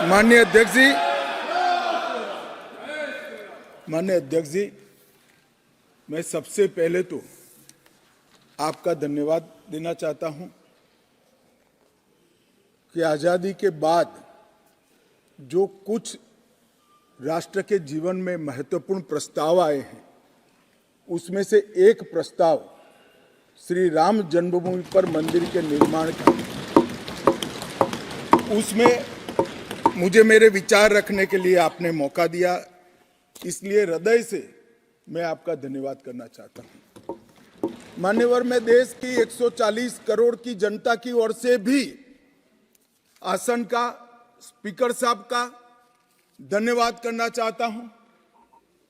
माननीय अध्यक्ष जी, मैं सबसे पहले तो आपका धन्यवाद देना चाहता हूं कि आजादी के बाद जो कुछ राष्ट्र के जीवन में महत्वपूर्ण प्रस्ताव आए हैं, उसमें से एक प्रस्ताव श्री राम जन्मभूमि पर मंदिर के निर्माण का, उसमें मुझे मेरे विचार रखने के लिए आपने मौका दिया, इसलिए हृदय से मैं आपका धन्यवाद करना चाहता हूं। मान्यवर, मैं देश की 140 करोड़ की जनता की ओर से भी आसन का, स्पीकर साहब का धन्यवाद करना चाहता हूं,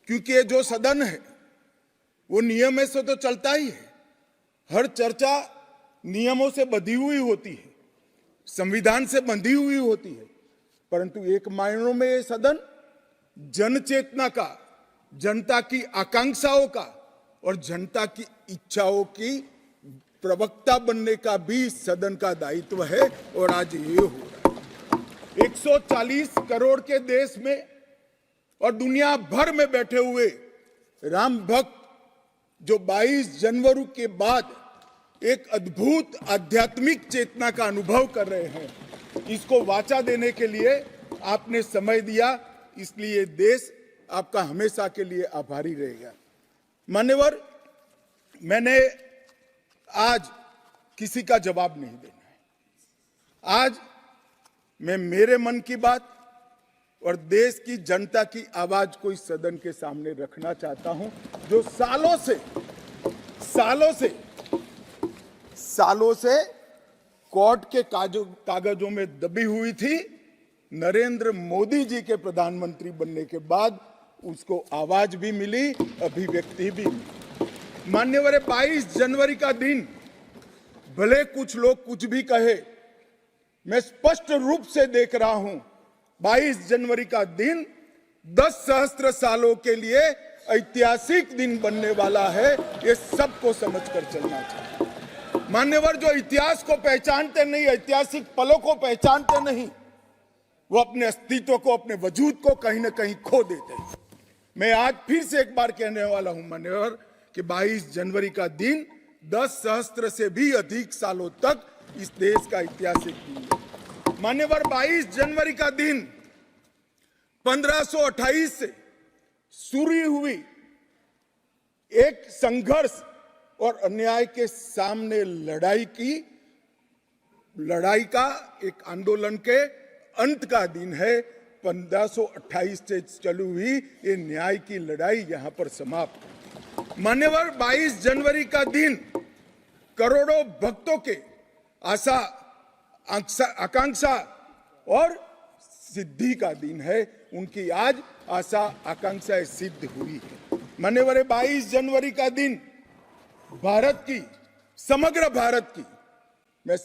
क्योंकि ये जो सदन है वो नियम से तो चलता ही है। हर चर्चा नियमों से बंधी हुई होती है, संविधान से बंधी हुई होती है, परंतु एक मायनों में ये सदन जन चेतना का, जनता की आकांक्षाओं का और जनता की इच्छाओं की प्रवक्ता बनने का भी सदन का दायित्व है, और आज ये हो रहा है। 140 करोड़ के देश में और दुनिया भर में बैठे हुए राम भक्त जो 22 जनवरी के बाद एक अद्भुत आध्यात्मिक चेतना का अनुभव कर रहे हैं, इसको वाचा देने के लिए आपने समय दिया, इसलिए देश आपका हमेशा के लिए आभारी रहेगा। मान्यवर, मैंने आज किसी का जवाब नहीं देना है। आज मैं मेरे मन की बात और देश की जनता की आवाज को इस सदन के सामने रखना चाहता हूं, जो सालों से कोर्ट के कागजों में दबी हुई थी। नरेंद्र मोदी जी के प्रधानमंत्री बनने के बाद उसको आवाज भी मिली, अभिव्यक्ति भी मिली। मान्यवर, 22 जनवरी का दिन, भले कुछ लोग कुछ भी कहे, मैं स्पष्ट रूप से देख रहा हूं 22 जनवरी का दिन 10 सहस्त्र सालों के लिए ऐतिहासिक दिन बनने वाला है। ये सबको समझकर चलना चाहिए। मान्यवर, जो इतिहास को पहचानते नहीं, ऐतिहासिक पलों को पहचानते नहीं, वो अपने अस्तित्व को, अपने वजूद को कहीं ना कहीं खो देते हैं। मैं आज फिर से एक बार कहने वाला हूं मान्यवर कि 22 जनवरी का दिन 10 सहस्त्र से भी अधिक सालों तक इस देश का ऐतिहासिक दिन है। मान्यवर, 22 जनवरी का दिन 1528 से शुरू हुई एक संघर्ष और अन्याय के सामने लड़ाई का एक आंदोलन के अंत का दिन है। 1528 से चली हुई ये न्याय की लड़ाई यहां पर समाप्त। मान्यवर, 22 जनवरी का दिन करोड़ों भक्तों के आशा, आकांक्षा और सिद्धि का दिन है। उनकी आज आशा आकांक्षाएं सिद्ध हुई है। मान्यवर, 22 जनवरी का दिन भारत की, समग्र भारत की, मैं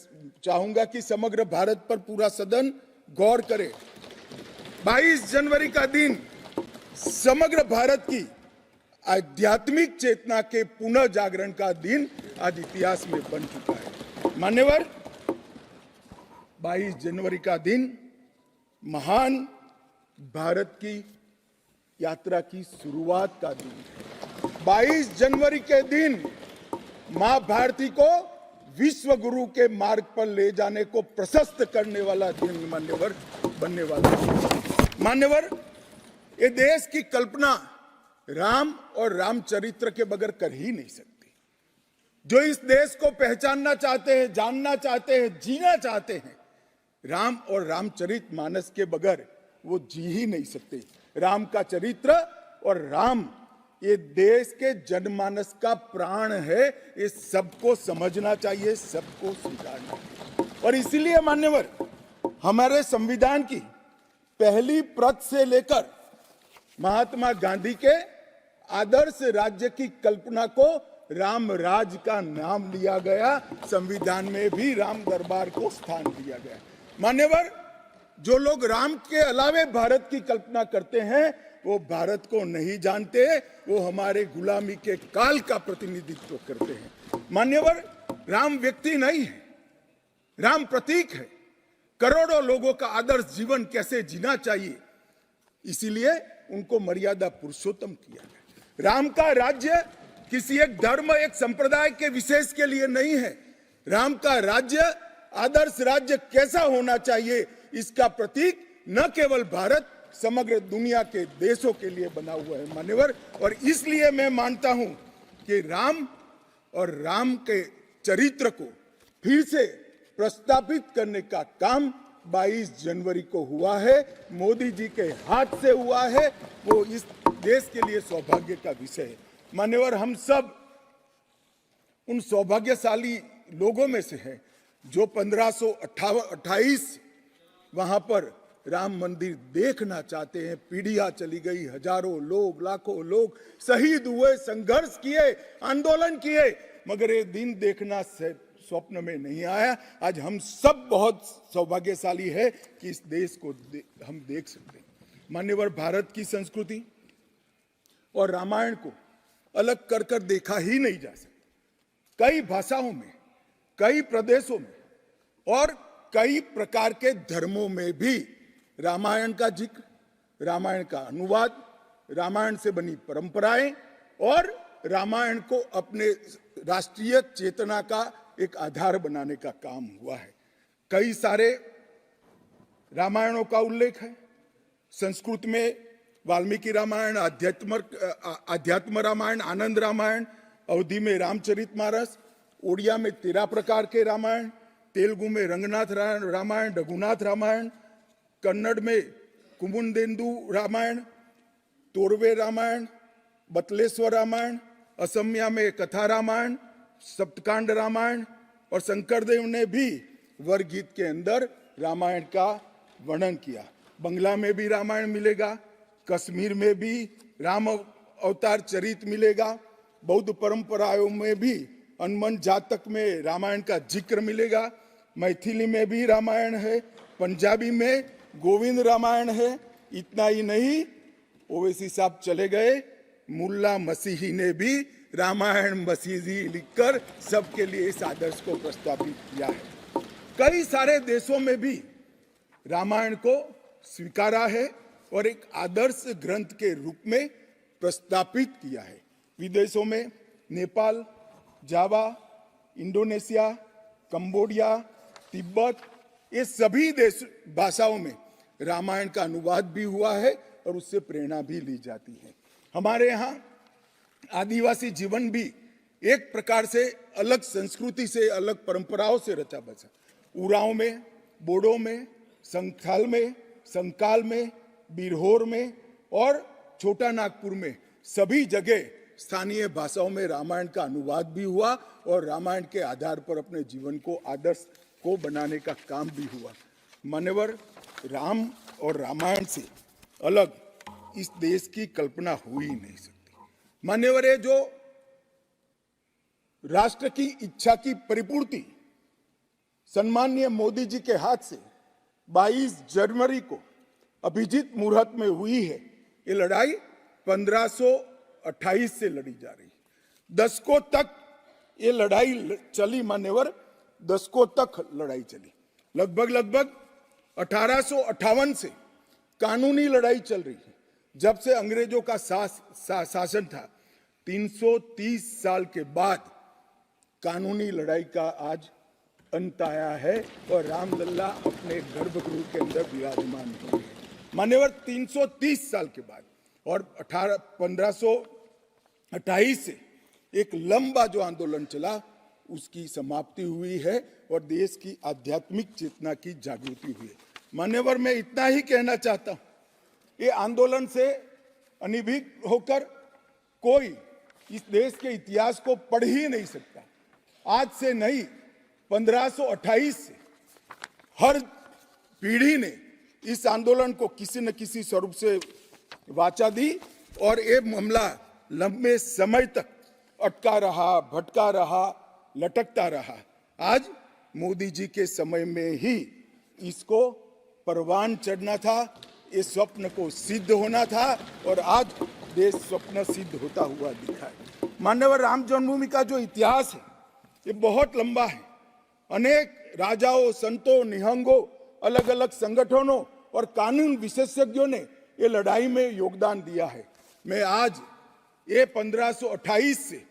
चाहूंगा कि समग्र भारत पर पूरा सदन गौर करे। 22 जनवरी का दिन समग्र भारत की आध्यात्मिक चेतना के पुनः जागरण का दिन आज इतिहास में बन चुका है। मान्यवर, 22 जनवरी का दिन महान भारत की यात्रा की शुरुआत का दिन है। 22 जनवरी के दिन मां भारती को विश्व गुरु के मार्ग पर ले जाने को प्रशस्त करने वाला दिन मान्यवर बनने वाला है। मान्यवर, ये देश की कल्पना राम और रामचरित्र के बगैर कर ही नहीं सकती। जो इस देश को पहचानना चाहते हैं, जानना चाहते हैं, जीना चाहते हैं, राम और रामचरित मानस के बगैर वो जी ही नहीं सकते। राम का चरित्र और राम ये देश के जनमानस का प्राण है। ये सबको समझना चाहिए, सबको स्वीकारना चाहिए। और इसीलिए मान्यवर, हमारे संविधान की पहली प्रत से लेकर महात्मा गांधी के आदर्श राज्य की कल्पना को राम राज का नाम लिया गया। संविधान में भी राम दरबार को स्थान दिया गया। मान्यवर, जो लोग राम के अलावे भारत की कल्पना करते हैं वो भारत को नहीं जानते, वो हमारे गुलामी के काल का प्रतिनिधित्व करते हैं। मान्यवर, राम व्यक्ति नहीं है, राम प्रतीक है। करोड़ों लोगों का आदर्श जीवन कैसे जीना चाहिए, इसीलिए उनको मर्यादा पुरुषोत्तम किया गया। राम का राज्य किसी एक धर्म, एक संप्रदाय के विशेष के लिए नहीं है। राम का राज्य, आदर्श राज्य कैसा होना चाहिए, इसका प्रतीक न केवल भारत, समग्र दुनिया के देशों के लिए बना हुआ है मान्यवर। और इसलिए मैं मानता हूं कि राम और राम के चरित्र को फिर से प्रस्तावित करने का काम 22 जनवरी को हुआ है, मोदी जी के हाथ से हुआ है। वो इस देश के लिए सौभाग्य का विषय है मान्यवर। हम सब उन सौभाग्यशाली लोगों में से हैं जो 1528 वहां पर राम मंदिर देखना चाहते हैं। पीढ़ियां चली गई, हजारों लोग, लाखों लोग शहीद हुए, संघर्ष किए, आंदोलन किए, मगर ये दिन देखना स्वप्न में नहीं आया। आज हम सब बहुत सौभाग्यशाली है कि इस देश को हम देख सकते हैं मान्यवर। भारत की संस्कृति और रामायण को अलग कर कर देखा ही नहीं जा सकता। कई भाषाओं में, कई प्रदेशों में और कई प्रकार के धर्मों में भी रामायण का जिक्र, रामायण का अनुवाद, रामायण से बनी परंपराएं और रामायण को अपने राष्ट्रीय चेतना का एक आधार बनाने का काम हुआ है। कई सारे रामायणों का उल्लेख है। संस्कृत में वाल्मीकि रामायण, अध्यात्म रामायण, आनंद रामायण, अवधी में रामचरितमानस, ओडिया में 13 प्रकार के रामायण, तेलुगु में रंगनाथ रामायण, रघुनाथ रामायण, कन्नड़ में कुमुदेंदु रामायण, तोरवे रामायण, बतलेश्वर रामायण, असमिया में कथा रामायण, सप्तकांड रामायण, और शंकरदेव ने भी वरगीत के अंदर रामायण का वर्णन किया। बंगला में भी रामायण मिलेगा, कश्मीर में भी राम अवतार चरित मिलेगा, बौद्ध परंपराओं में भी हनुमान जातक में रामायण का जिक्र मिलेगा, मैथिली में भी रामायण है, पंजाबी में गोविंद रामायण है। इतना ही नहीं, ओवैसी साहब चले गए, मुल्ला मसीही ने भी रामायण मसीही लिखकर सबके लिए इस आदर्श को प्रस्तावित किया है। कई सारे देशों में भी रामायण को स्वीकारा है और एक आदर्श ग्रंथ के रूप में प्रस्तावित किया है। विदेशों में नेपाल, जावा, इंडोनेशिया, कंबोडिया, तिब्बत, ये सभी देश भाषाओं में रामायण का अनुवाद भी हुआ है और उससे प्रेरणा भी ली जाती है। हमारे यहाँ आदिवासी जीवन भी एक प्रकार से अलग संस्कृति से, अलग परंपराओं से रचा बसा। उरांव में, बोडो में, संथाल में, संकाल में, बिरहोर में और छोटा नागपुर में सभी जगह स्थानीय भाषाओं में रामायण का अनुवाद भी हुआ और रामायण के आधार पर अपने जीवन को, आदर्श को बनाने का काम भी हुआ। मान्यवर, राम और रामायण से अलग इस देश की कल्पना हो ही नहीं सकती। मान्यवर, ये जो राष्ट्र की इच्छा की परिपूर्ति सम्माननीय मोदी जी के हाथ से 22 जनवरी को अभिजीत मुहूर्त में हुई है। ये लड़ाई 1528 से लड़ी जा रही है। दशकों तक ये लड़ाई चली मान्यवर, दशकों तक लड़ाई चली। लगभग 1858 से कानूनी लड़ाई चल रही है। जब से अंग्रेजों का शासन था, 330 साल के बाद कानूनी लड़ाई का आज अंत आया है और रामलल्ला अपने गर्भगृह के अंदर विराजमान हुए हैं। मान्यवर, 330 साल के बाद और 1528 से एक लंबा जो आंदोलन चला उसकी समाप्ति हुई है और देश की आध्यात्मिक चेतना की जागृति हुई है। मान्यवर, मैं इतना ही कहना चाहता हूं, ये आंदोलन से अनभिज्ञ होकर कोई इस देश के इतिहास को पढ़ ही नहीं सकता। आज से नहीं, 1528 से हर पीढ़ी ने इस आंदोलन को किसी न किसी स्वरूप से वाचा दी और ये मामला लंबे समय तक अटका रहा, भटका रहा, लटकता रहा। आज मोदी जी के समय में ही इसको परवान चढ़ना था, इस स्वप्न को सिद्ध होना था और आज देश स्वप्न सिद्ध होता हुआ दिखा है। मान्यवर, राम जन्मभूमि का जो इतिहास है ये बहुत लंबा है। अनेक राजाओं, संतों, निहंगों अलग अलग संगठनों और कानून विशेषज्ञों ने ये लड़ाई में योगदान दिया है। मैं आज ये 1528 से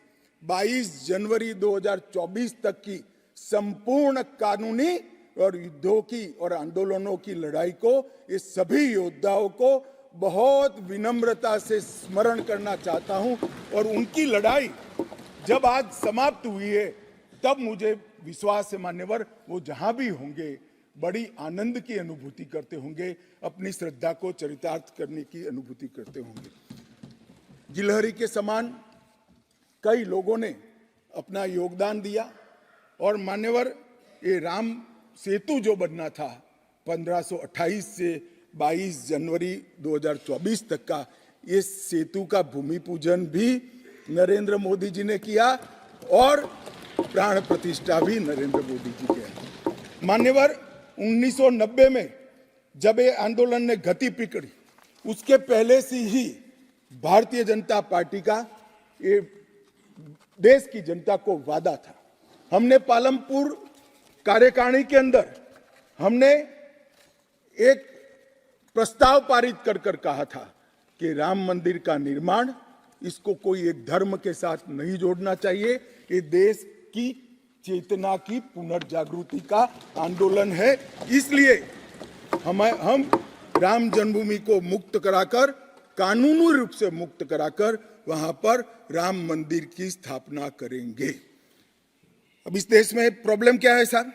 22 जनवरी 2024 तक की संपूर्ण कानूनी और युद्धों की और आंदोलनों की लड़ाई को, ये सभी योद्धाओं को बहुत विनम्रता से स्मरण करना चाहता हूं। और उनकी लड़ाई जब आज समाप्त हुई है, तब मुझे विश्वास है मान्यवर, वो जहां भी होंगे बड़ी आनंद की अनुभूति करते होंगे, अपनी श्रद्धा को चरितार्थ करने की अनुभूति करते होंगे। गिलहरी के समान कई लोगों ने अपना योगदान दिया और मान्यवर, ये राम सेतु जो बनना था 1528 से 22 जनवरी 2024 तक का, इस सेतु का भूमि पूजन भी नरेंद्र मोदी जी ने किया और प्राण प्रतिष्ठा भी नरेंद्र मोदी जी के। मान्यवर, 1990 में जब ये आंदोलन ने गति पकड़ी, उसके पहले से ही भारतीय जनता पार्टी का ये देश की जनता को वादा था। हमने पालमपुर कार्यकारिणी के अंदर हमने एक प्रस्ताव पारित कर कहा था कि राम मंदिर का निर्माण, इसको कोई एक धर्म के साथ नहीं जोड़ना चाहिए, ये देश की चेतना की पुनर्जागृति का आंदोलन है। इसलिए हम राम जन्मभूमि को मुक्त कराकर, कानूनी रूप से मुक्त कराकर वहां पर राम मंदिर की स्थापना करेंगे। अब इस देश में प्रॉब्लम क्या है साहब?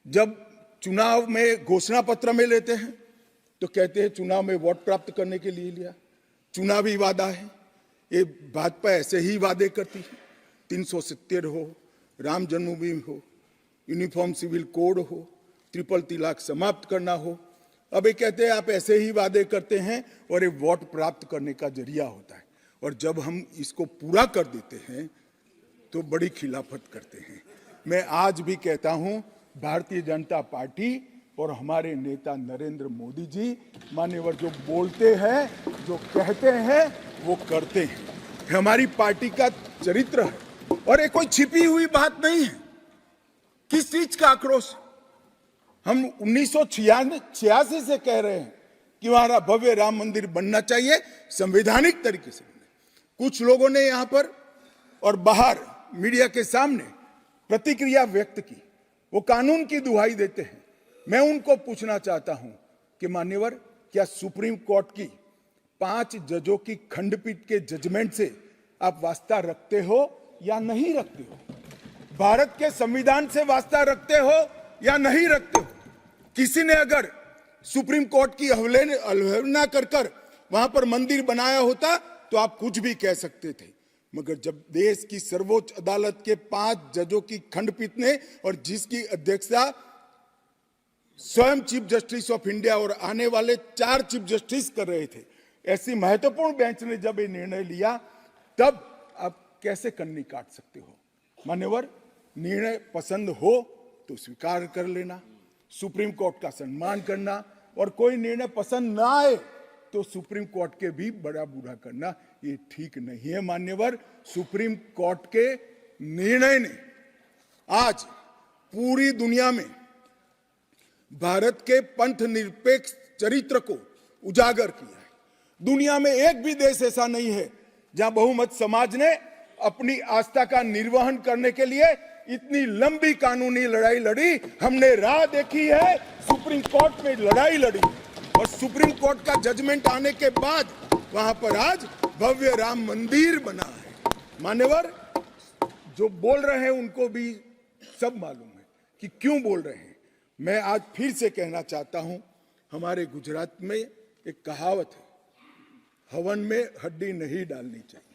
जब चुनाव में घोषणा पत्र में लेते हैं तो कहते हैं चुनाव में वोट प्राप्त करने के लिए लिया, चुनावी वादा है। ये भाजपा ऐसे ही वादे करती है, 370 हो, राम जन्मभूमि हो, यूनिफॉर्म सिविल कोड हो, ट्रिपल तलाक समाप्त करना हो। अब ये कहते हैं आप ऐसे ही वादे करते हैं और ये वोट प्राप्त करने का जरिया होता है, और जब हम इसको पूरा कर देते हैं तो बड़ी खिलाफत करते हैं। मैं आज भी कहता हूं, भारतीय जनता पार्टी और हमारे नेता नरेंद्र मोदी जी मान्यवर जो बोलते हैं, जो कहते हैं, वो करते हैं। हमारी पार्टी का चरित्र है और ये कोई छिपी हुई बात नहीं है। किस चीज का आक्रोश? हम 1986 से कह रहे हैं कि हमारा भव्य राम मंदिर बनना चाहिए, संवैधानिक तरीके से। कुछ लोगों ने यहां पर और बाहर मीडिया के सामने प्रतिक्रिया व्यक्त की, वो कानून की दुहाई देते हैं। मैं उनको पूछना चाहता हूं कि मान्यवर, क्या सुप्रीम कोर्ट की 5 जजों की खंडपीठ के जजमेंट से आप वास्ता रखते हो या नहीं रखते हो? भारत के संविधान से वास्ता रखते हो या नहीं रखते हो? किसी ने अगर सुप्रीम कोर्ट की अवहेलना कर वहां पर मंदिर बनाया होता तो आप कुछ भी कह सकते थे, मगर जब देश की सर्वोच्च अदालत के 5 जजों की खंडपीठ ने, और जिसकी अध्यक्षता स्वयं चीफ जस्टिस ऑफ इंडिया और आने वाले 4 चीफ जस्टिस कर रहे थे, ऐसी महत्वपूर्ण बेंच ने जब ये निर्णय लिया, तब आप कैसे कन्नी काट सकते हो? मान्यवर, निर्णय पसंद हो तो स्वीकार कर लेना, सुप्रीम कोर्ट का सम्मान करना, और कोई निर्णय पसंद ना आए तो सुप्रीम कोर्ट के भी बड़ा बूढ़ा करना, ये ठीक नहीं है। मान्यवर, सुप्रीम कोर्ट के निर्णय ने आज पूरी दुनिया में भारत के पंथ निरपेक्ष चरित्र को उजागर किया है। दुनिया में एक भी देश ऐसा नहीं है जहां बहुमत समाज ने अपनी आस्था का निर्वहन करने के लिए इतनी लंबी कानूनी लड़ाई लड़ी। हमने राह देखी है, सुप्रीम कोर्ट में लड़ाई लड़ी, और सुप्रीम कोर्ट का जजमेंट आने के बाद वहां पर आज भव्य राम मंदिर बना है। मान्यवर, जो बोल रहे हैं उनको भी सब मालूम है कि क्यों बोल रहे हैं। मैं आज फिर से कहना चाहता हूं, हमारे गुजरात में एक कहावत है, हवन में हड्डी नहीं डालनी चाहिए।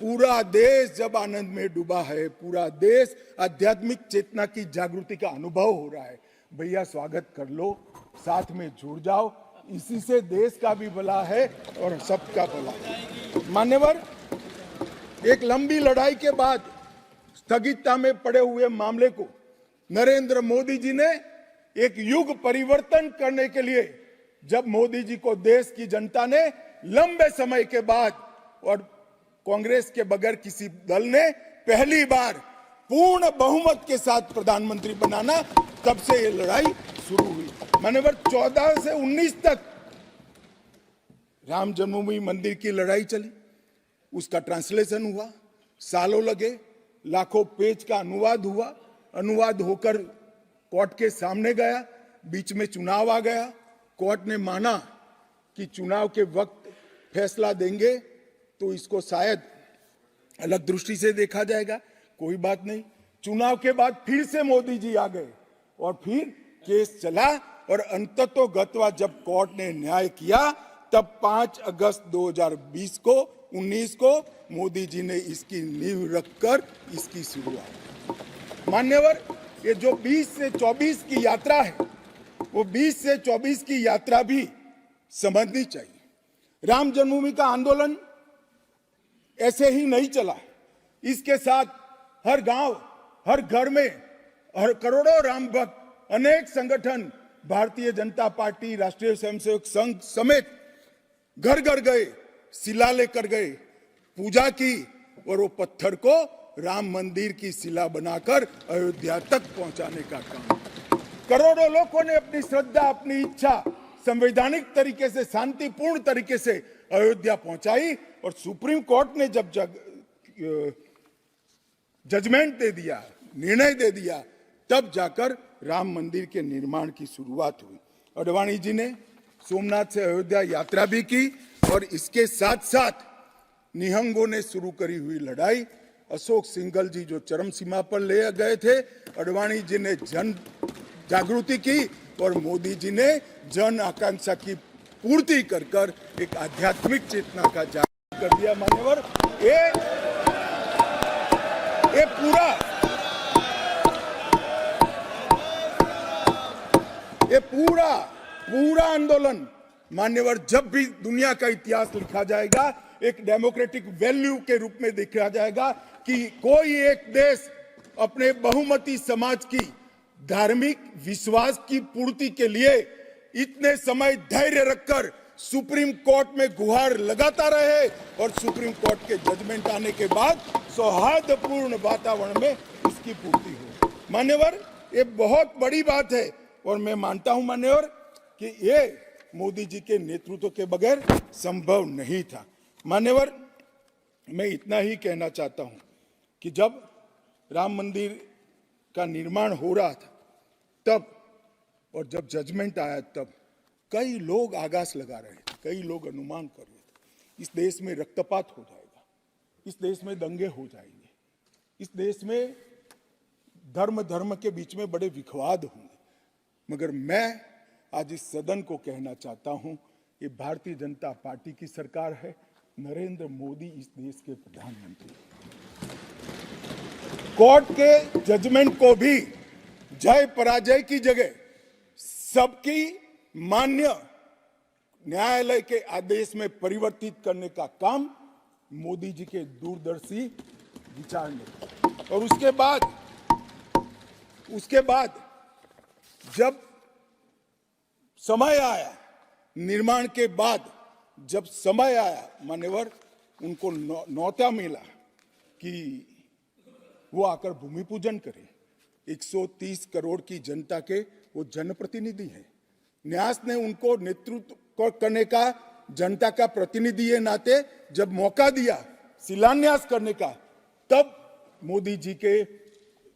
पूरा देश जब आनंद में डूबा है, पूरा देश आध्यात्मिक चेतना की जागृति का अनुभव हो रहा है, भैया स्वागत कर लो, साथ में जुड़ जाओ, इसी से देश का भी भला है और सबका भला है। मान्यवर, एक लंबी लड़ाई के बाद स्थगितता में पड़े हुए मामले को नरेंद्र मोदी जी ने एक युग परिवर्तन करने के लिए, जब मोदी जी को देश की जनता ने लंबे समय के बाद और कांग्रेस के बगैर किसी दल ने पहली बार पूर्ण बहुमत के साथ प्रधानमंत्री बनाना, तब से ये लड़ाई शुरू हुई। मान्यवर 14 से 19 तक राम जन्मभूमि मंदिर की लड़ाई चली, उसका ट्रांसलेशन हुआ, सालों लगे, लाखों पेज का अनुवाद हुआ, अनुवाद होकर कोर्ट के सामने गया, बीच में चुनाव आ गया, कोर्ट ने माना कि चुनाव के वक्त फैसला देंगे तो इसको शायद अलग दृष्टि से देखा जाएगा, कोई बात नहीं। चुनाव के बाद फिर से मोदी जी आ गए और फिर केस चला और अंततोगत्वा जब कोर्ट ने न्याय किया तब 5 अगस्त 2020 को 19 को मोदी जी ने इसकी नींव रखकर इसकी शुरुआत। मान्यवर, ये जो 20 से 24 की यात्रा है वो 20 से 24 की यात्रा भी समझनी चाहिए। राम जन्मभूमि का आंदोलन ऐसे ही नहीं चला, इसके साथ हर गांव, हर घर में हर करोड़ों राम भक्त, अनेक संगठन, भारतीय जनता पार्टी, राष्ट्रीय स्वयंसेवक संघ समेत घर घर गए, शिला लेकर गए, पूजा की और वो पत्थर को राम मंदिर की शिला बनाकर अयोध्या तक पहुंचाने का काम। करोड़ों लोगों ने अपनी श्रद्धा, अपनी इच्छा संवैधानिक तरीके से, शांतिपूर्ण तरीके से अयोध्या पहुंचाई और सुप्रीम कोर्ट ने जब जजमेंट दे दिया, निर्णय दे दिया, तब जाकर राम मंदिर के निर्माण की शुरुआत हुई। अडवाणी जी ने सोमनाथ से अयोध्या यात्रा भी की और इसके साथ साथ निहंगों ने शुरू करी हुई लड़ाई, अशोक सिंघल जी जो चरम सीमा पर ले गए थे, अडवाणी जी ने जन जागृति की और मोदी जी ने जन आकांक्षा की पूर्ति कर कर एक आध्यात्मिक चेतना का जागरण कर दिया। मान्यवर, ये पूरा आंदोलन मान्यवर जब भी दुनिया का इतिहास लिखा जाएगा एक डेमोक्रेटिक वैल्यू के रूप में देखा जाएगा कि कोई एक देश अपने बहुमती समाज की धार्मिक विश्वास की पूर्ति के लिए इतने समय धैर्य रखकर सुप्रीम कोर्ट में गुहार लगाता रहे और सुप्रीम कोर्ट के जजमेंट आने के बाद सौहार्दपूर्ण वातावरण में इसकी पूर्ति हो। मान्यवर, ये बहुत बड़ी बात है और मैं मानता हूं मान्यवर कि ये मोदी जी के नेतृत्व के बगैर संभव नहीं था। मान्यवर, मैं इतना ही कहना चाहता हूं कि जब राम मंदिर का निर्माण हो रहा था तब और जब जजमेंट आया तब कई लोग आगास लगा रहे थे, कई लोग अनुमान कर रहे थे इस देश में रक्तपात हो जाएगा, इस देश में दंगे हो जाएंगे, इस देश में धर्म के बीच में बड़े विवाद होंगे। मगर मैं आज इस सदन को कहना चाहता हूं, ये भारतीय जनता पार्टी की सरकार है, नरेंद्र मोदी इस देश के प्रधानमंत्री। कोर्ट के जजमेंट को भी जय पराजय की जगह सबकी मान्य न्यायालय के आदेश में परिवर्तित करने का काम मोदी जी के दूरदर्शी विचार ने। और उसके बाद जब समय आया, निर्माण के बाद जब समय आया मान्यवर, उनको न्योता मिला कि वो आकर भूमि पूजन करें। 130 करोड़ की जनता के वो जनप्रतिनिधि हैं। न्यास ने उनको नेतृत्व करने का, जनता का प्रतिनिधि के नाते जब मौका दिया शिलान्यास करने का, तब मोदी जी के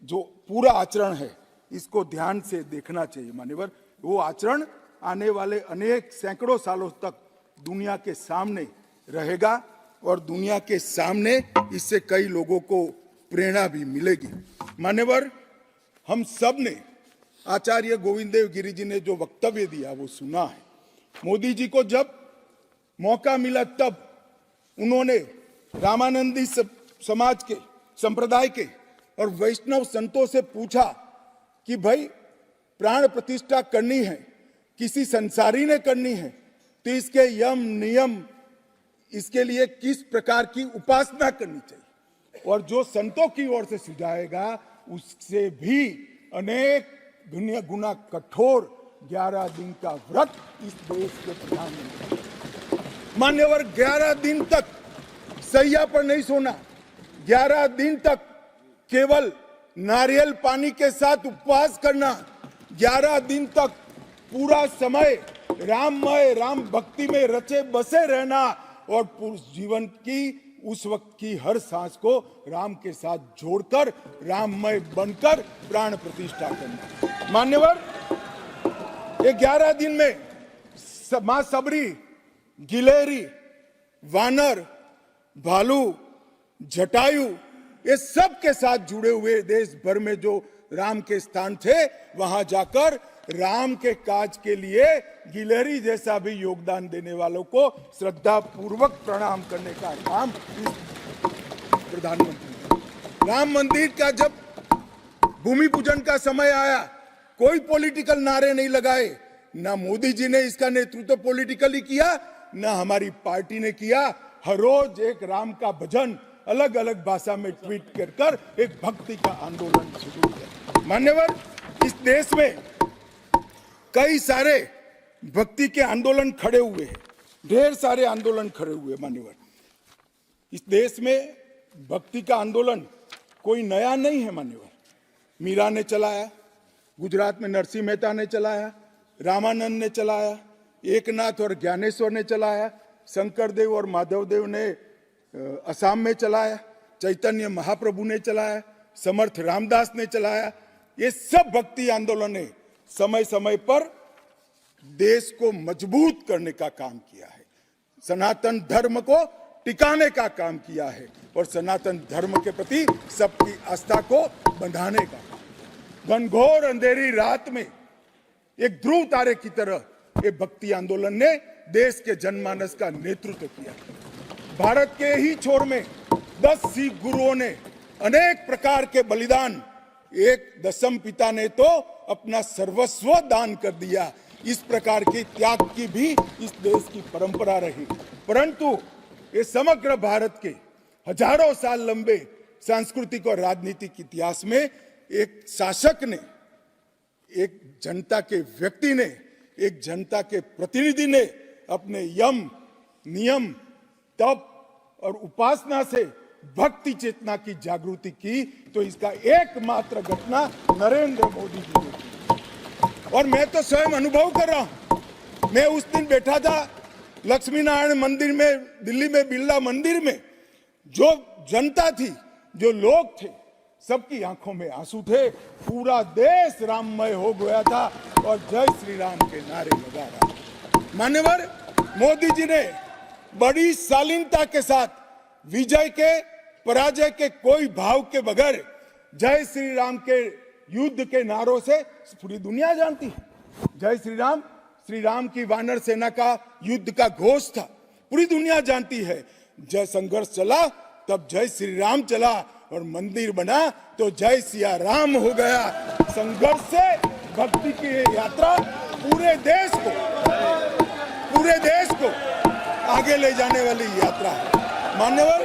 जो पूरा आचरण है इसको ध्यान से देखना चाहिए। मान्यवर, वो आचरण आने वाले अनेक सैकड़ों सालों तक दुनिया के सामने रहेगा और दुनिया के सामने इससे कई लोगों को प्रेरणा भी मिलेगी। मान्यवर, हम सब ने आचार्य गोविंद देव गिरि जी ने जो वक्तव्य दिया वो सुना है। मोदी जी को जब मौका मिला तब उन्होंने रामानंदी समाज के, संप्रदाय के और वैष्णव संतों से पूछा कि भाई प्राण प्रतिष्ठा करनी है, किसी संसारी ने करनी है, तो इसके यम नियम, इसके लिए किस प्रकार की उपासना करनी चाहिए, और जो संतों की ओर से सुझाएगा उससे भी अनेक दुनिया गुना कठोर 11 दिन का व्रत इस देश के प्रधानमंत्री। मान्यवर, 11 दिन तक सैया पर नहीं सोना, 11 दिन तक केवल नारियल पानी के साथ उपवास करना, 11 दिन तक पूरा समय राममय, राम भक्ति में रचे बसे रहना और जीवन की उस वक्त की हर सांस को राम के साथ जोड़कर राममय बनकर प्राण प्रतिष्ठा करना। मान्यवर, ये 11 दिन में मां सबरी, गिलहरी, वानर, भालू, जटायु, ये सब के साथ जुड़े हुए देश भर में जो राम के स्थान थे, वहां जाकर राम के काज के लिए गिलहरी जैसा भी योगदान देने वालों को श्रद्धा पूर्वक प्रणाम करने का काम प्रधानमंत्री। राम मंदिर का जब भूमि पूजन का समय आया, कोई पॉलिटिकल नारे नहीं लगाए, ना मोदी जी ने इसका नेतृत्व पॉलिटिकली किया, ना हमारी पार्टी ने किया। हर रोज एक राम का भजन अलग अलग भाषा में ट्वीट कर एक भक्ति का आंदोलन शुरू किया। मान्यवर, इस देश में कई सारे भक्ति के आंदोलन खड़े हुए हैं, ढेर सारे आंदोलन खड़े हुए। मान्यवर, इस देश में भक्ति का आंदोलन कोई नया नहीं है। मान्यवर, मीरा ने चलाया, गुजरात में नरसिंह मेहता ने चलाया, रामानंद ने चलाया, एकनाथ और ज्ञानेश्वर ने चलाया, शंकरदेव और माधवदेव ने असम में चलाया, चैतन्य महाप्रभु ने चलाया, समर्थ रामदास ने चलाया। ये सब भक्ति आंदोलन ने समय समय पर देश को मजबूत करने का काम किया है, सनातन धर्म को टिकाने का काम किया है और सनातन धर्म के प्रति सबकी आस्था को बढ़ाने का काम। घनघोर अंधेरी रात में एक ध्रुव तारे की तरह ये भक्ति आंदोलन ने देश के जनमानस का नेतृत्व किया। भारत के ही छोर में 10 सिख गुरुओं ने अनेक प्रकार के बलिदान, एक दशम पिता ने तो अपना सर्वस्व दान कर दिया। इस प्रकार के त्याग की भी इस देश की परंपरा रही, परंतु ये समग्र भारत के हजारों साल लंबे सांस्कृतिक और राजनीतिक इतिहास में एक शासक ने, एक जनता के व्यक्ति ने, एक जनता के प्रतिनिधि ने अपने यम, नियम, तप और उपासना से भक्ति चेतना की जागृति की, तो इसका एकमात्र घटना नरेंद्र मोदी जी ने की। और मैं तो स्वयं अनुभव कर रहा हूं। मैं उस दिन बैठा था लक्ष्मी नारायण मंदिर में, दिल्ली में बिरला मंदिर में, जो जनता थी, जो लोग थे, सबकी आंखों में आंसू थे। पूरा देश राममय हो गया था और जय श्री राम के नारे लगा रहा। मान्यवर, मोदी जी ने बड़ी शालीनता के साथ विजय के, पराजय के कोई भाव के बगैर जय श्री राम के युद्ध के नारों से पूरी दुनिया जानती है। जय श्री राम की वानर सेना का युद्ध का घोष था, पूरी दुनिया जानती है। जय संघर्ष चला तब जय श्री राम चला और मंदिर बना तो जय सिया राम हो गया। संघर्ष से भक्ति की यात्रा पूरे देश को आगे ले जाने वाली यात्रा है। मान्यवर,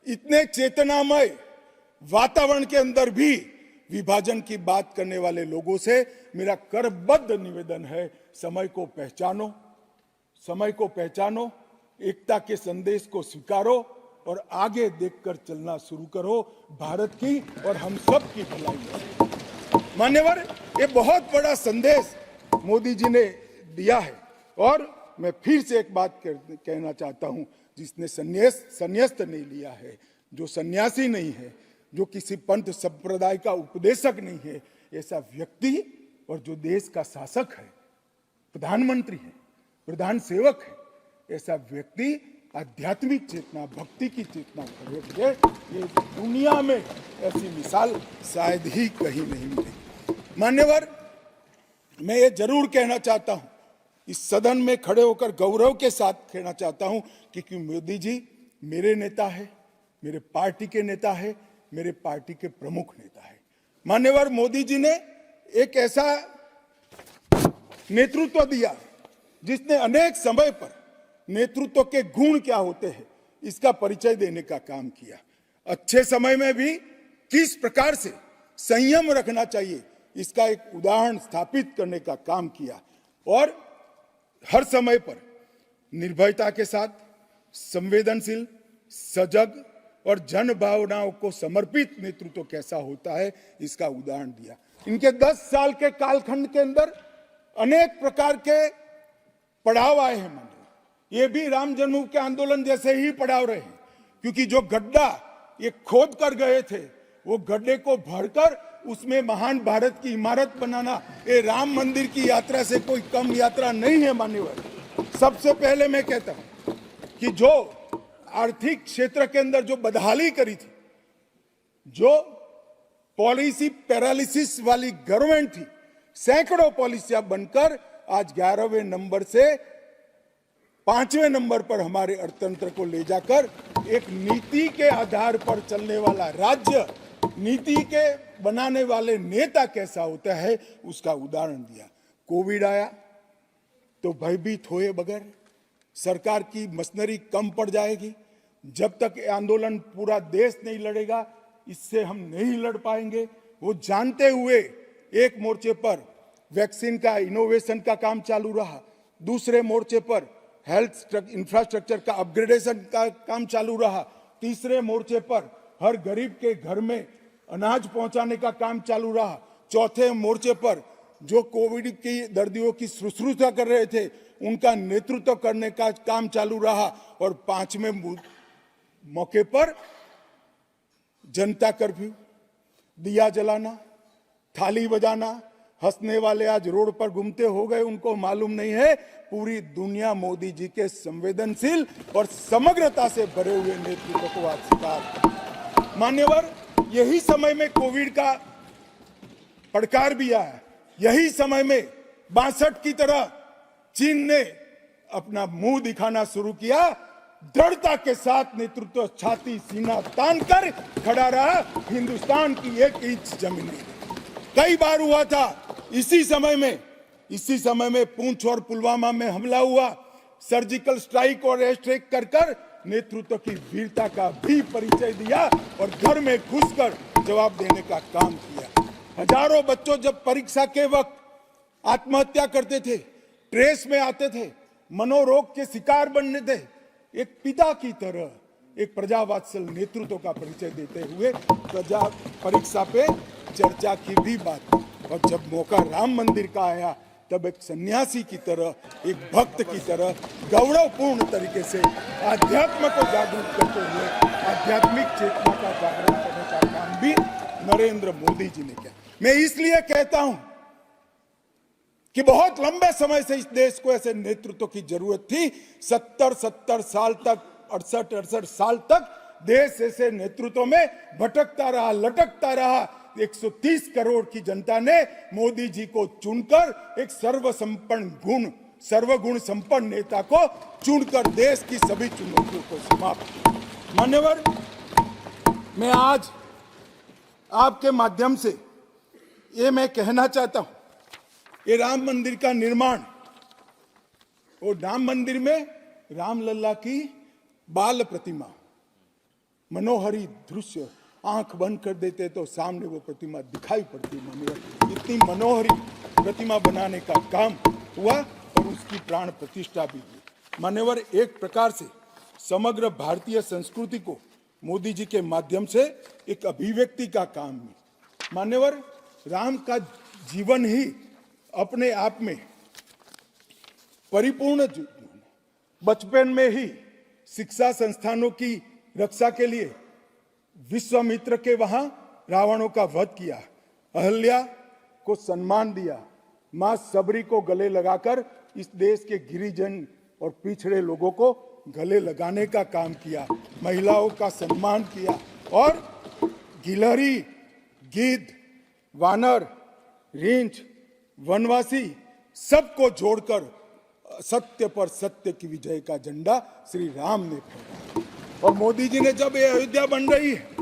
इतने चेतनामय वातावरण के अंदर भी विभाजन की बात करने वाले लोगों से मेरा करबद्ध निवेदन है, समय को पहचानो, एकता के संदेश को स्वीकारो और आगे देखकर चलना शुरू करो। भारत की और हम सब की भलाई है। मान्यवर, ये बहुत बड़ा संदेश मोदी जी ने दिया है और मैं फिर से एक बात कहना चाहता हूं, जिसने संन्यास्त नहीं लिया है, जो सन्यासी नहीं है, जो किसी पंथ संप्रदाय का उपदेशक नहीं है, ऐसा व्यक्ति और जो देश का शासक है, प्रधानमंत्री है, प्रधान सेवक है, ऐसा व्यक्ति आध्यात्मिक चेतना, भक्ति की चेतना खड़े ये दुनिया में ऐसी मिसाल शायद ही कहीं नहीं मिली। मान्यवर, मैं ये जरूर कहना चाहता हूं, इस सदन में खड़े होकर गौरव के साथ कहना चाहता हूं कि मोदी जी मेरे नेता है, मेरे पार्टी के नेता है, मेरे पार्टी के प्रमुख नेता है। मान्यवर, मोदी जी ने एक ऐसा नेतृत्व दिया जिसने अनेक समय पर नेतृत्व के गुण क्या होते हैं इसका परिचय देने का काम किया। अच्छे समय में भी किस प्रकार से संयम रखना चाहिए इसका एक उदाहरण स्थापित करने का काम किया और हर समय पर निर्भयता के साथ संवेदनशील, सजग और जन भावनाओं को समर्पित नेतृत्व कैसा होता है, इसका उदाहरण दिया। इनके 10 साल के कालखंड के अंदर अनेक प्रकार के पड़ाव आए हैं। ये भी राम जन्मभूमि के आंदोलन जैसे ही पड़ाव रहे, क्योंकि जो गड्ढा ये खोद कर गए थे, वो गड्ढे को भरकर उसमें महान भारत की इमारत बनाना, ये राम मंदिर की यात्रा से कोई कम यात्रा नहीं है मान्यवर। सबसे पहले मैं कहता हूं कि जो आर्थिक क्षेत्र के अंदर जो बदहाली करी थी, जो पॉलिसी पैरालिसिस वाली गवर्नमेंट थी, सैकड़ों पॉलिसियां बनकर आज 11वें नंबर से 5वें नंबर पर हमारे अर्थतंत्र को ले जाकर एक नीति के आधार पर चलने वाला राज्य, नीति के बनाने वाले नेता कैसा होता है, उसका उदाहरण दिया। कोविड आया तो भयभीत हुए बगैर, सरकार की मशीनरी कम पड़ जाएगी, जब तक आंदोलन पूरा देश नहीं लड़ेगा इससे हम नहीं लड़ पाएंगे, वो जानते हुए एक मोर्चे पर वैक्सीन का इनोवेशन का काम चालू रहा, दूसरे मोर्चे पर हेल्थ इंफ्रास्ट्रक्चर का अपग्रेडेशन का काम चालू रहा, तीसरे मोर्चे पर हर गरीब के घर में अनाज पहुंचाने का काम चालू रहा, चौथे मोर्चे पर जो कोविड की दर्दियों की शुश्रूषा कर रहे थे उनका नेतृत्व करने का काम चालू रहा, और 5वें मौके पर जनता कर्फ्यू, दिया जलाना, थाली बजाना, हंसने वाले आज रोड पर घूमते हो गए, उनको मालूम नहीं है पूरी दुनिया मोदी जी के संवेदनशील और समग्रता से भरे हुए नेतृत्व को आज स्वीकार। मान्यवर, यही समय में कोविड का पड़कार भी आया, यही समय में 62 की तरह चीन ने अपना मुंह दिखाना शुरू किया, दृढ़ता के साथ नेतृत्व छाती सीना तान कर खड़ा रहा, हिंदुस्तान की 1 इंच जमीन नहीं। कई बार हुआ था इसी समय में पूंछ और पुलवामा में हमला हुआ, सर्जिकल स्ट्राइक और एयर स्ट्राइक कर नेतृत्व की वीरता का भी परिचय दिया और घर में घुसकर जवाब देने का काम किया। हजारों बच्चों जब परीक्षा के वक्त आत्महत्या करते थे, ट्रेस में आते थे, मनोरोग के शिकार बनने थे, एक पिता की तरह एक प्रजावात्सल नेतृत्व का परिचय देते हुए प्रजा परीक्षा पे चर्चा की भी बात। और जब मौका राम मंदिर का आया तब एक सन्यासी की तरह, एक भक्त की तरह गौरवपूर्ण तरीके से आध्यात्म को जागरूक करते हुए आध्यात्मिक चेतना का जागरण करने का काम भी नरेंद्र मोदी जी ने किया। मैं इसलिए कहता हूं कि बहुत लंबे समय से इस देश को ऐसे नेतृत्व की जरूरत थी। 70 साल तक, 68 साल तक देश ऐसे नेतृत्व में भटकता रहा, लटकता रहा। 130 करोड़ की जनता ने मोदी जी को चुनकर एक सर्वगुण संपन्न नेता को चुनकर देश की सभी चुनौतियों को समाप्त किया। मान्यवर, मैं आज आपके माध्यम से ये मैं कहना चाहता हूं, ये राम मंदिर का निर्माण, वो राम मंदिर में रामलला की बाल प्रतिमा, मनोहरी दृश्य, आंख बंद कर देते तो सामने वो प्रतिमा दिखाई पड़ती। इतनी मनोहरी प्रतिमा बनाने का काम हुआ और उसकी प्राण प्रतिष्ठा भी हुई। मान्यवर, एक प्रकार से समग्र भारतीय संस्कृति को मोदी जी के माध्यम से एक अभिव्यक्ति का काम है। मान्यवर, राम का जीवन ही अपने आप में परिपूर्ण जीवन। बचपन में ही शिक्षा संस्थानों की रक्षा के लिए विश्वामित्र के वहां रावणों का वध किया, अहल्या को सम्मान दिया, मां सबरी को गले लगाकर इस देश के गिरिजन और पिछड़े लोगों को गले लगाने का काम किया, महिलाओं का सम्मान किया और गिलहरी, गिद्ध, वानर, रींछ, वनवासी सबको जोड़कर सत्य पर सत्य की विजय का झंडा श्री राम ने फहराया। और मोदी जी ने जब ये अयोध्या बन रही है,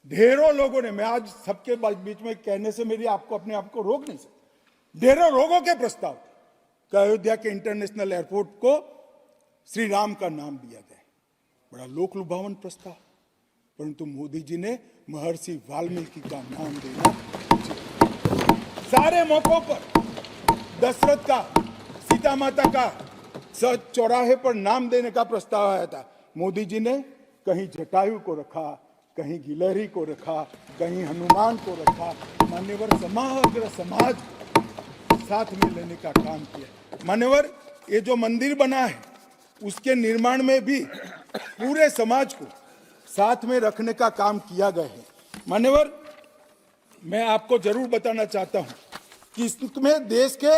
ढेरों लोगों ने, मैं आज सबके बीच में कहने से मेरी आपको अपने आप को रोक नहीं सकता, ढेरों लोगों के प्रस्ताव कि अयोध्या के इंटरनेशनल एयरपोर्ट को श्री राम का नाम दिया जाए। बड़ा लोक लुभावन प्रस्ताव, परंतु मोदी जी ने महर्षि वाल्मीकि का नाम देना। सारे मौकों पर दशरथ का, सीता माता का, सच चौराहे पर नाम देने का प्रस्ताव आया था। मोदी जी ने कहीं जटायु को रखा, कहीं गिलहरी को रखा, कहीं हनुमान को रखा। मान्यवर समग्र समाज साथ में लेने का काम किया। मान्यवर ये जो मंदिर बना है उसके निर्माण में भी पूरे समाज को साथ में रखने का काम किया गया है। मान्यवर मैं आपको जरूर बताना चाहता हूं कि इसमें देश के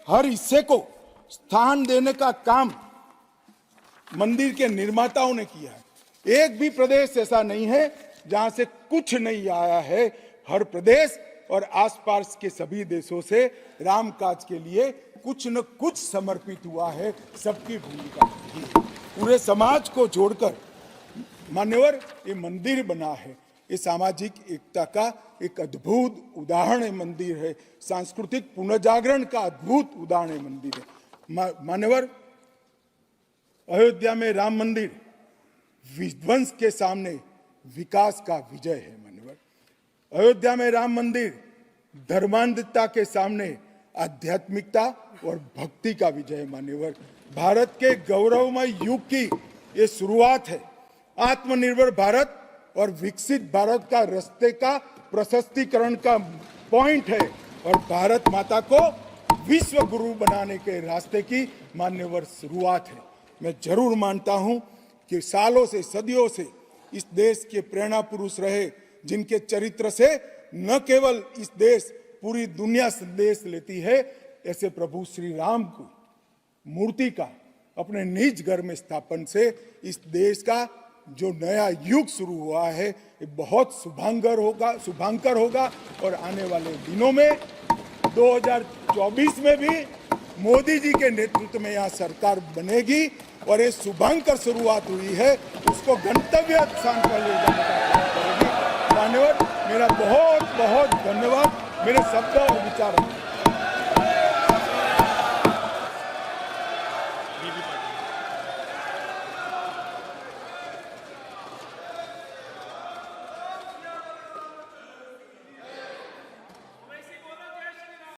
हर हिस्से को स्थान देने का काम मंदिर के निर्माताओं ने किया है। एक भी प्रदेश ऐसा नहीं है जहां से कुछ नहीं आया है। हर प्रदेश और आसपास के सभी देशों से राम काज के लिए कुछ न कुछ समर्पित हुआ है। सबकी भूमिका है। पूरे समाज को जोड़कर मान्यवर ये मंदिर बना है। ये सामाजिक एकता का एक अद्भुत उदाहरण है मंदिर है। सांस्कृतिक पुनर्जागरण का अद्भुत उदाहरण है मंदिर है। मान्यवर अयोध्या में राम मंदिर विध्वंस के सामने विकास का विजय है। मान्यवर अयोध्या में राम मंदिर धर्मांधता के सामने आध्यात्मिकता और भक्ति का विजय है। मान्यवर भारत के गौरवमय युग की ये शुरुआत है। आत्मनिर्भर भारत और विकसित भारत का रास्ते का प्रशस्तीकरण का पॉइंट है और भारत माता को विश्व गुरु बनाने के रास्ते की मान्यवर शुरुआत है। मैं जरूर मानता हूं कि सालों से सदियों से इस देश के प्रेरणा पुरुष रहे, जिनके चरित्र से न केवल इस देश पूरी दुनिया संदेश लेती है। ऐसे प्रभु श्री राम को मूर्ति का अपने निज घर में स्थापन से इस देश का जो नया युग शुरू हुआ है ये बहुत शुभांकर होगा और आने वाले दिनों में 2024 में भी मोदी जी के नेतृत्व में यहाँ सरकार बनेगी और ये शुभांकर शुरुआत हुई है, उसको गंतव्य स्थान पर ले जाने का काम करेगी। मान्यवर मेरा बहुत बहुत धन्यवाद। मेरे शब्द और विचार